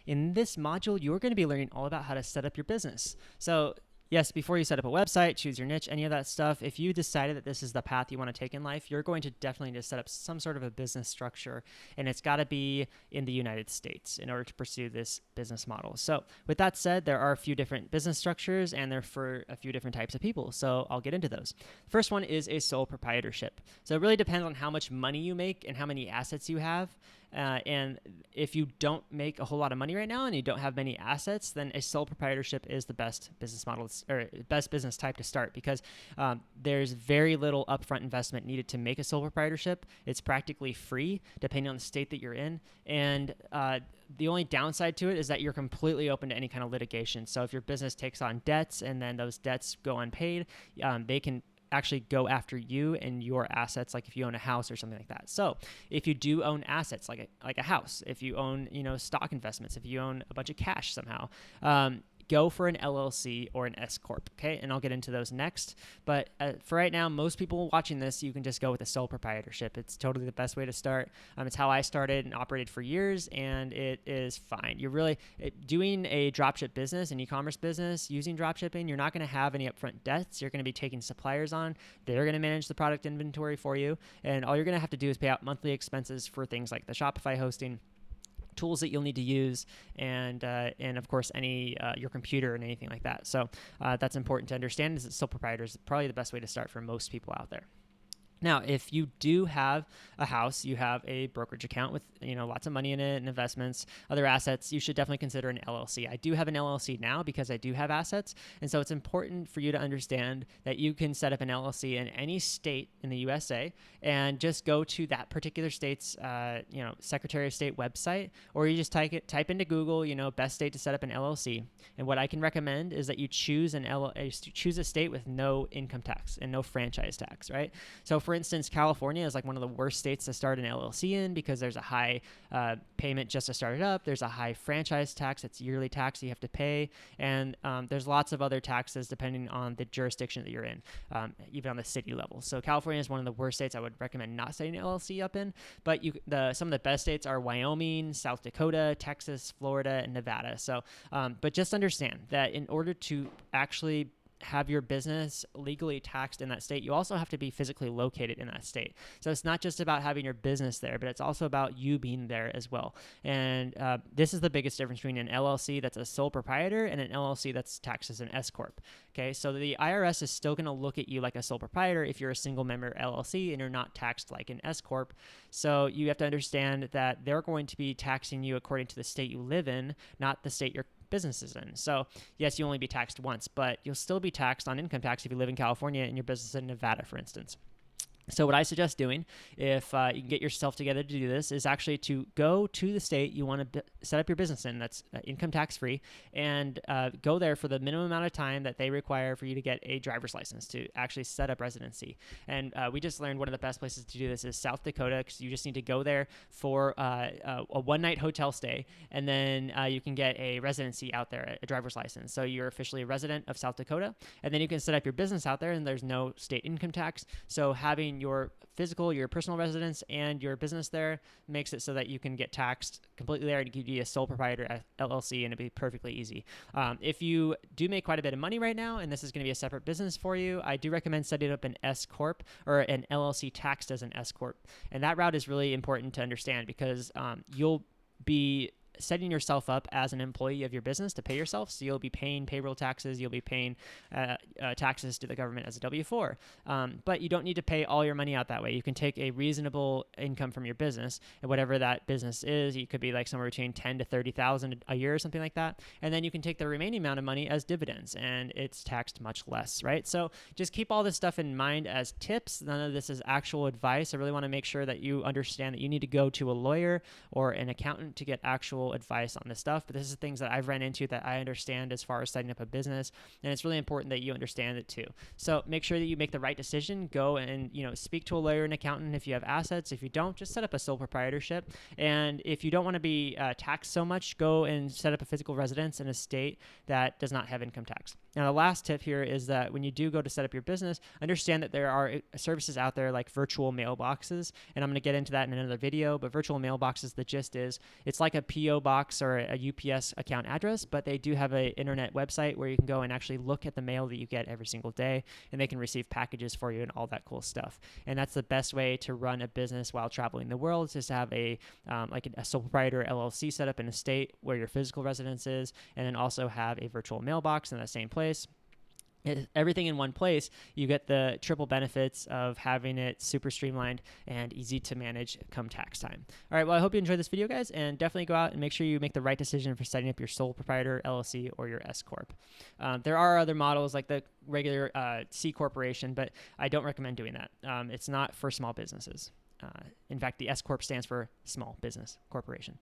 In this module, you're going to be learning all about how to set up your business. So yes, before you set up a website, choose your niche, any of that stuff, if you decided that this is the path you want to take in life, you're going to definitely need to set up some sort of a business structure, and it's got to be in the United States in order to pursue this business model. So with that said, there are a few different business structures, and they're for a few different types of people. So I'll get into those. First one is a sole proprietorship. So it really depends on how much money you make and how many assets you have. And if you don't make a whole lot of money right now and you don't have many assets, then a sole proprietorship is the best business model or best business type to start, because there's very little upfront investment needed to make a sole proprietorship. It's practically free depending on the state that you're in. And the only downside to it is that you're completely open to any kind of litigation. So if your business takes on debts and then those debts go unpaid, they can actually go after you and your assets, like if you own a house or something like that. So if you do own assets like a house, if you own stock investments, if you own a bunch of cash somehow, go for an LLC or an S-Corp, okay? And I'll get into those next. But for right now, most people watching this, you can just go with a sole proprietorship. It's totally the best way to start. It's how I started and operated for years, and it is fine. You're really doing a dropship business, an e-commerce business, using dropshipping. You're not going to have any upfront debts. You're going to be taking suppliers on. They're going to manage the product inventory for you, and all you're going to have to do is pay out monthly expenses for things like the Shopify hosting, tools that you'll need to use, and of course any your computer and anything like that. So that's important to understand, is that sole proprietor is probably the best way to start for most people out there. Now, if you do have a house, you have a brokerage account with lots of money in it and investments, other assets, you should definitely consider an LLC. I do have an LLC now because I do have assets, and so it's important for you to understand that you can set up an LLC in any state in the USA and just go to that particular state's Secretary of State website, or you just type into Google, best state to set up an LLC. And what I can recommend is that you choose choose a state with no income tax and no franchise tax, right? So for instance, California is like one of the worst states to start an LLC in because there's a high payment just to start it up. There's a high franchise tax. It's yearly tax you have to pay. And there's lots of other taxes depending on the jurisdiction that you're in, even on the city level. So California is one of the worst states I would recommend not setting an LLC up in. But some of the best states are Wyoming, South Dakota, Texas, Florida, and Nevada. So, but just understand that in order to actually have your business legally taxed in that state, you also have to be physically located in that state. So it's not just about having your business there, but it's also about you being there as well. And this is the biggest difference between an LLC that's a sole proprietor and an LLC that's taxed as an S-Corp. Okay, so the IRS is still going to look at you like a sole proprietor if you're a single member LLC and you're not taxed like an S-Corp. So you have to understand that they're going to be taxing you according to the state you live in, not the state you're businesses in. So yes, you only be taxed once, but you'll still be taxed on income tax if you live in California and your business is in Nevada, for instance. So what I suggest doing, if you can get yourself together to do this, is actually to go to the state you want to set up your business in that's income tax free, and go there for the minimum amount of time that they require for you to get a driver's license to actually set up residency. And we just learned one of the best places to do this is South Dakota, because you just need to go there for a one-night hotel stay, and then you can get a residency out there, a driver's license. So you're officially a resident of South Dakota, and then you can set up your business out there, and there's no state income tax. So having your personal residence and your business there makes it so that you can get taxed completely there, and you can be a sole proprietor LLC, and it'd be perfectly easy. If you do make quite a bit of money right now, and this is going to be a separate business for you, I do recommend setting up an S-Corp or an LLC taxed as an S-Corp. And that route is really important to understand, because you'll be setting yourself up as an employee of your business to pay yourself. So you'll be paying payroll taxes, you'll be paying taxes to the government as a W-4. But you don't need to pay all your money out that way. You can take a reasonable income from your business, and whatever that business is, you could be like somewhere between $10,000 to $30,000 a year or something like that. And then you can take the remaining amount of money as dividends, and it's taxed much less, right? So just keep all this stuff in mind as tips. None of this is actual advice. I really want to make sure that you understand that you need to go to a lawyer or an accountant to get actual advice on this stuff, but this is things that I've ran into that I understand as far as setting up a business, and it's really important that you understand it too. So make sure that you make the right decision. Go and speak to a lawyer and accountant if you have assets. If you don't, just set up a sole proprietorship. And if you don't want to be taxed so much, go and set up a physical residence in a state that does not have income tax. Now, the last tip here is that when you do go to set up your business, understand that there are services out there like virtual mailboxes, and I'm going to get into that in another video, but virtual mailboxes, the gist is it's like a PO box or a UPS account address, but they do have an internet website where you can go and actually look at the mail that you get every single day, and they can receive packages for you and all that cool stuff. And that's the best way to run a business while traveling the world, is just to have a sole proprietor LLC set up in a state where your physical residence is, and then also have a virtual mailbox in that same place. Everything in one place, you get the triple benefits of having it super streamlined and easy to manage come tax time. All right, well, I hope you enjoyed this video, guys, and definitely go out and make sure you make the right decision for setting up your sole proprietor LLC or your S-Corp. There are other models like the regular C corporation, but I don't recommend doing that. It's not for small businesses. In fact, the S-Corp stands for Small Business Corporation.